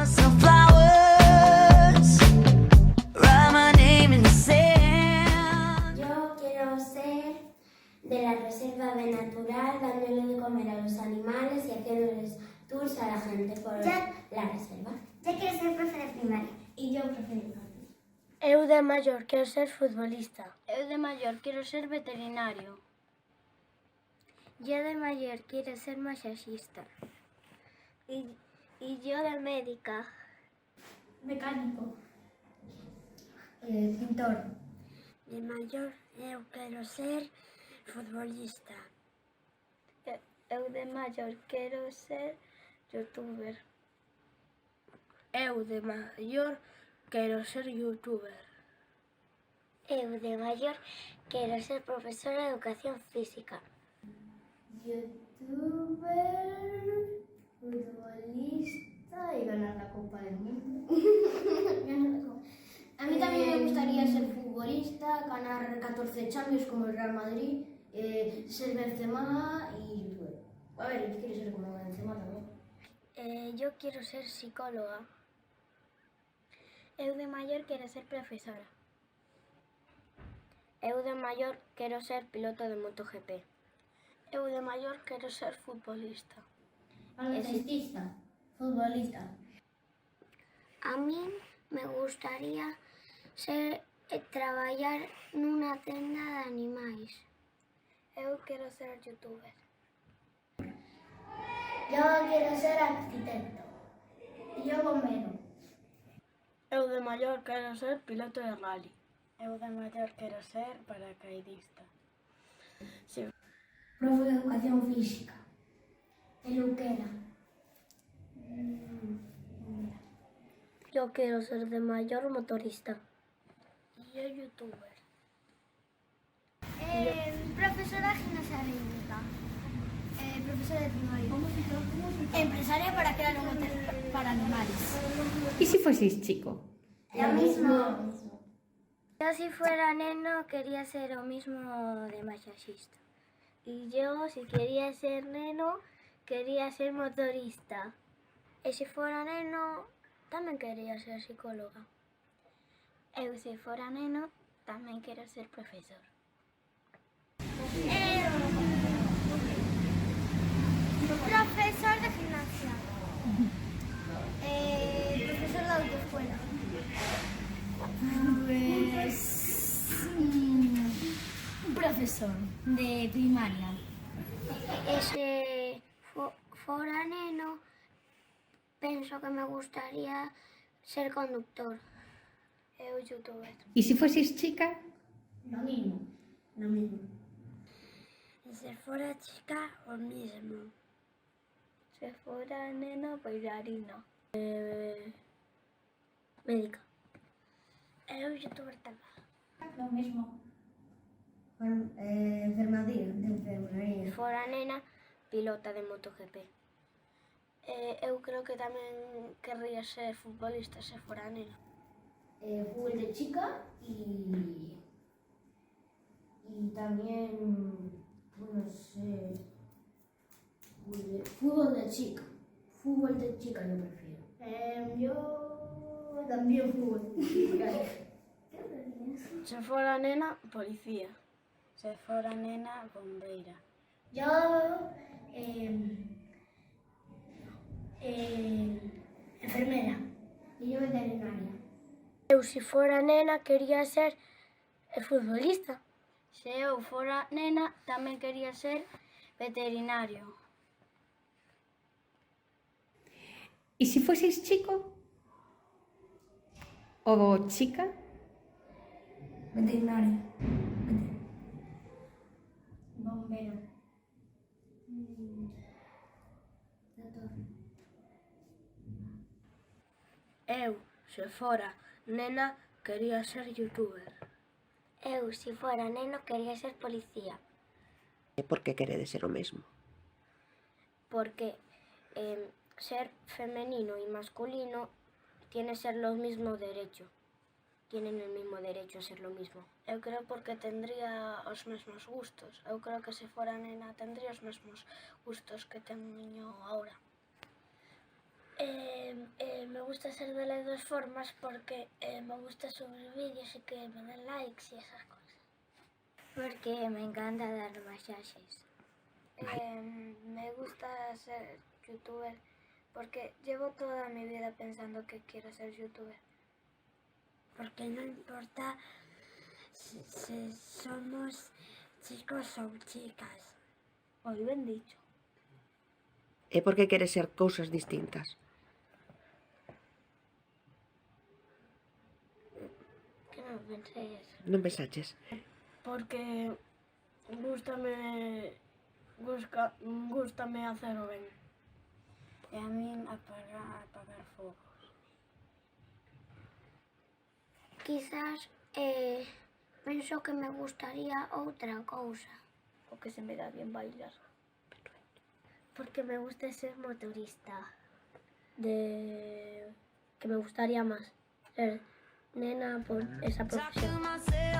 some flowers, write my name in the sand. Yo quiero ser de la reserva de natural, dándole de comer a los animales y haciéndoles tours a la gente por la reserva. Yo quiero ser profe de primaria. Y yo prefiero. Eu de maior quero ser futbolista. Eu de maior quero ser veterinario. Yo de mayor quiero ser masajista. Y yo de médica. Mecánico. Pintor. De mayor eu quero ser futbolista. Eu de mayor quero ser youtuber. Eu de mayor quero ser youtuber. Eu de mayor quero ser profesora de educación física. Youtuber, futbolista y ganar la Copa del Mundo. A mí también me gustaría ser futbolista, ganar 14 Champions como el Real Madrid, ser Benzema y youtuber. A ver, yo quiero ser como Benzema también. Yo quiero ser psicóloga. Eu de mayor quero ser profesora. Eu de mayor quero ser piloto de MotoGP. Eu de mayor quero ser futbolista. Baloncestista, futbolista. A mí me gustaría traballar nunha tenda de animais. Eu quero ser youtuber. Yo quiero ser arquitecto. Y yo bombero. Eu de maior quero ser piloto de rally. Eu de maior quero ser paracaidista. Sí. Profe de educación física. Peluquera. Yo quero ser de maior motorista. Y yo youtuber. Profesora de gimnasia rítmica. Profesora de primaria. Empresaria para crear un hotel para animales. ¿Y si fueseis chico? Lo mismo. Yo si fuera neno quería ser lo mismo de masajista. Y yo si quería ser neno quería ser motorista. Y si fuera neno tamén quería ser psicóloga. Eu si fuera neno tamén quero ser profesor. Profesor de gimnasia. Profesor de autoescuela. Pues... profesor de primaria. E se fora neno penso que me gustaría ser conductor. Eu youtuber. ¿Y si fueseis chica? Lo mismo. Lo mismo. Y si fuera chica, lo mismo. Si fuera neno, bailarina. Médica. Eu youtuber tamén. Lo mismo. Enfermería. Si fora nena, pilota de MotoGP. Eu creo que tamén querría ser futbolista se fora nena. Fútbol de chica y también, no sé, fútbol de chica. Fútbol de chica yo prefiero. Yo también fútbol de chica. Se fora nena, policía. Se fora nena, bombeira. Yo, enfermera y yo veterinaria. Eu, se fora nena, quería ser futbolista. Se eu fora nena, tamén quería ser veterinario. ¿Y si fueseis chico? ¿O chica? Veterinario. Bombero. Doctor. Eu, se fora nena, quería ser youtuber. Eu, se fora neno, quería ser policía. E por que queredes ser o mesmo? Porque ser femenino y masculino tiene ser los mismos derechos. Tienen el mismo derecho a ser lo mismo. Eu creo porque tendría os mesmos gustos. Eu creo que se fora nena tendría os mesmos gustos que teño ahora. Me gusta ser de las dos formas porque me gusta subir vídeos y que me den likes y esas cosas. Porque me encanta dar masajes. Me gusta ser youtuber porque llevo toda mi vida pensando que quiero ser youtuber. Porque no importa si somos chicos o chicas. Muy bien dicho. É porque queres ser cousas distintas. Que non pensei eso. Non pensaches? Porque gústame hacer o ben. E a min apagar fogos. Quizás penso que me gustaría outra cousa. O que se me dá bien bailar. Porque me gusta ser motorista. Que me gustaría más ser nena por esa Talk to profesión. myself.